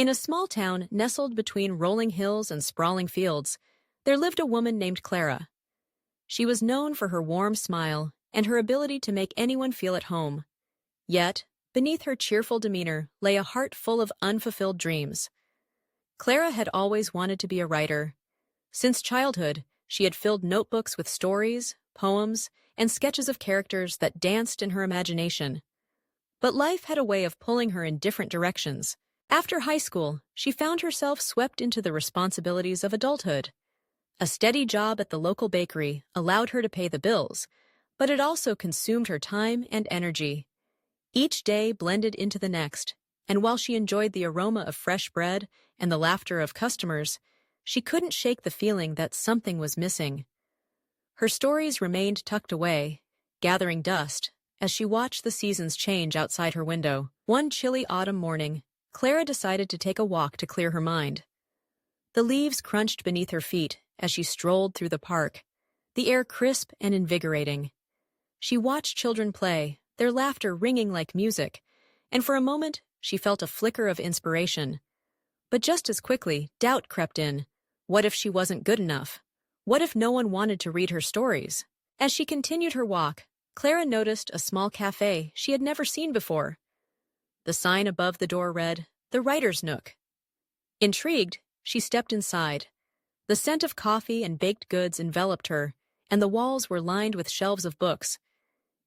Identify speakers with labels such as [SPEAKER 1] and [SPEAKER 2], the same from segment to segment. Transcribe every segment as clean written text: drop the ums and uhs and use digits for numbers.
[SPEAKER 1] In a small town nestled between rolling hills and sprawling fields, there lived a woman named Clara. She was known for her warm smile and her ability to make anyone feel at home. Yet, beneath her cheerful demeanor lay a heart full of unfulfilled dreams. Clara had always wanted to be a writer. Since childhood, she had filled notebooks with stories, poems, and sketches of characters that danced in her imagination. But life had a way of pulling her in different directions. After high school, she found herself swept into the responsibilities of adulthood. A steady job at the local bakery allowed her to pay the bills, but it also consumed her time and energy. Each day blended into the next, and while she enjoyed the aroma of fresh bread and the laughter of customers, she couldn't shake the feeling that something was missing. Her stories remained tucked away, gathering dust, as she watched the seasons change outside her window. One chilly autumn morning, Clara decided to take a walk to clear her mind. The leaves crunched beneath her feet as she strolled through the park, the air crisp and invigorating. She watched children play, their laughter ringing like music, and for a moment she felt a flicker of inspiration. But just as quickly, doubt crept in. What if she wasn't good enough? What if no one wanted to read her stories? As she continued her walk, Clara noticed a small cafe she had never seen before. The sign above the door read, "The Writer's Nook." Intrigued, she stepped inside. The scent of coffee and baked goods enveloped her, and the walls were lined with shelves of books.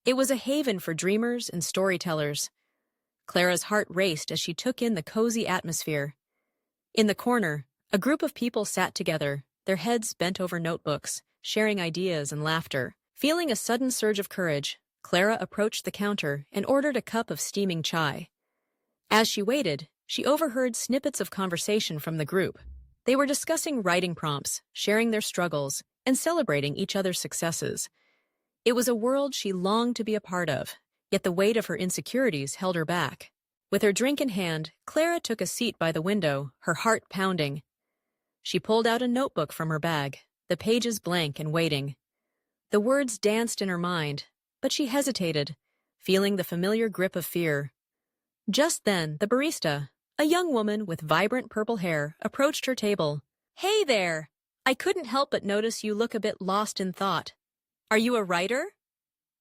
[SPEAKER 1] It was a haven for dreamers and storytellers. Clara's heart raced as she took in the cozy atmosphere. In the corner, a group of people sat together, their heads bent over notebooks, sharing ideas and laughter. Feeling a sudden surge of courage, Clara approached the counter and ordered a cup of steaming chai. As she waited, she overheard snippets of conversation from the group. They were discussing writing prompts, sharing their struggles, and celebrating each other's successes. It was a world she longed to be a part of, yet the weight of her insecurities held her back. With her drink in hand, Clara took a seat by the window, her heart pounding. She pulled out a notebook from her bag, the pages blank and waiting. The words danced in her mind, but she hesitated, feeling the familiar grip of fear. Just then, the barista, a young woman with vibrant purple hair, approached her table. "Hey there! I couldn't help but notice you look a bit lost in thought. Are you a writer?"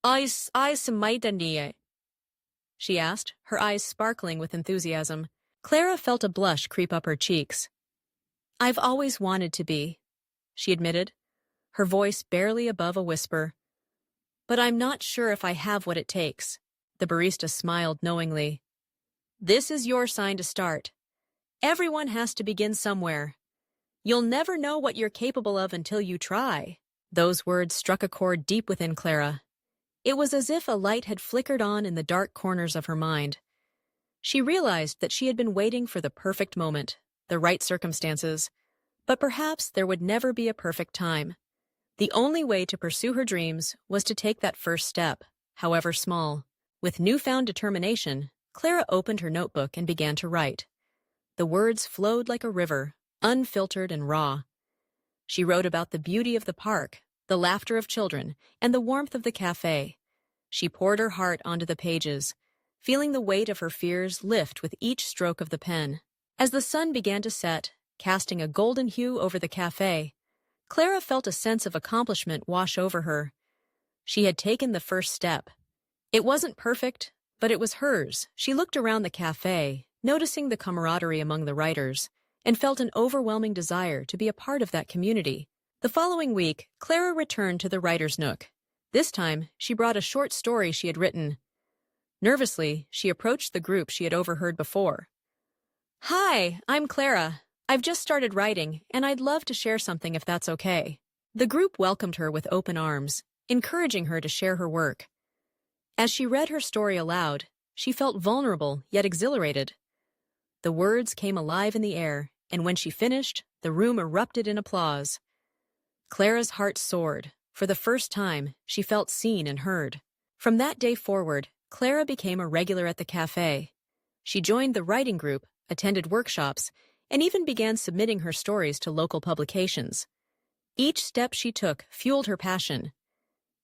[SPEAKER 1] I some she asked, her eyes sparkling with enthusiasm. Clara felt a blush creep up her cheeks. "I've always wanted to be," she admitted, her voice barely above a whisper. "But I'm not sure if I have what it takes." The barista smiled knowingly. "This is your sign to start. Everyone has to begin somewhere. You'll never know what you're capable of until you try." Those words struck a chord deep within Clara. It was as if a light had flickered on in the dark corners of her mind. She realized that she had been waiting for the perfect moment, the right circumstances, but perhaps there would never be a perfect time. The only way to pursue her dreams was to take that first step, however small. With newfound determination, Clara opened her notebook and began to write. The words flowed like a river, unfiltered and raw. She wrote about the beauty of the park, the laughter of children, and the warmth of the cafe. She poured her heart onto the pages, feeling the weight of her fears lift with each stroke of the pen. As the sun began to set, casting a golden hue over the cafe, Clara felt a sense of accomplishment wash over her. She had taken the first step. It wasn't perfect, but it was hers. She looked around the cafe, noticing the camaraderie among the writers, and felt an overwhelming desire to be a part of that community. The following week, Clara returned to the Writer's Nook. This time, she brought a short story she had written. Nervously, she approached the group she had overheard before. "Hi, I'm Clara. I've just started writing, and I'd love to share something if that's okay." The group welcomed her with open arms, encouraging her to share her work. As she read her story aloud, she felt vulnerable yet exhilarated. The words came alive in the air, and when she finished, the room erupted in applause. Clara's heart soared. For the first time, she felt seen and heard. From that day forward, Clara became a regular at the cafe. She joined the writing group, attended workshops, and even began submitting her stories to local publications. Each step she took fueled her passion,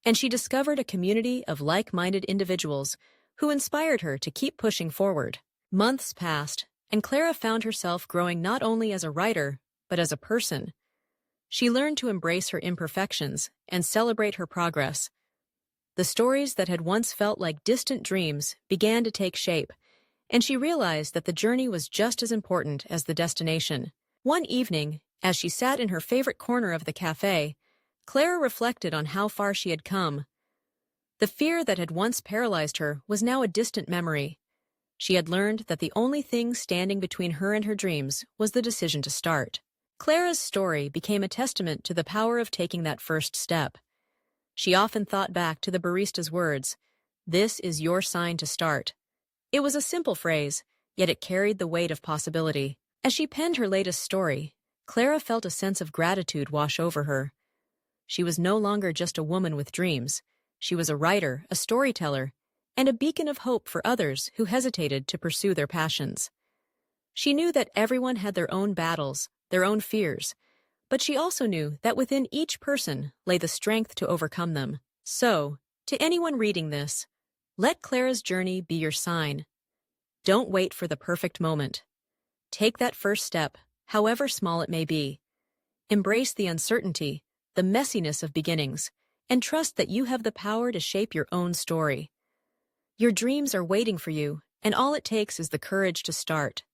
[SPEAKER 1] and she discovered a community of like-minded individuals who inspired her to keep pushing forward. Months passed, and Clara found herself growing not only as a writer, but as a person. She learned to embrace her imperfections and celebrate her progress. The stories that had once felt like distant dreams began to take shape, and she realized that the journey was just as important as the destination. One evening, as she sat in her favorite corner of the cafe, Clara reflected on how far she had come. The fear that had once paralyzed her was now a distant memory. She had learned that the only thing standing between her and her dreams was the decision to start. Clara's story became a testament to the power of taking that first step. She often thought back to the barista's words, "This is your sign to start." It was a simple phrase, yet it carried the weight of possibility. As she penned her latest story, Clara felt a sense of gratitude wash over her. She was no longer just a woman with dreams. She was a writer, a storyteller, and a beacon of hope for others who hesitated to pursue their passions. She knew that everyone had their own battles, their own fears, but she also knew that within each person lay the strength to overcome them. So, to anyone reading this, let Clara's journey be your sign. Don't wait for the perfect moment. Take that first step, however small it may be. Embrace the uncertainty, the messiness of beginnings, and trust that you have the power to shape your own story. Your dreams are waiting for you, and all it takes is the courage to start.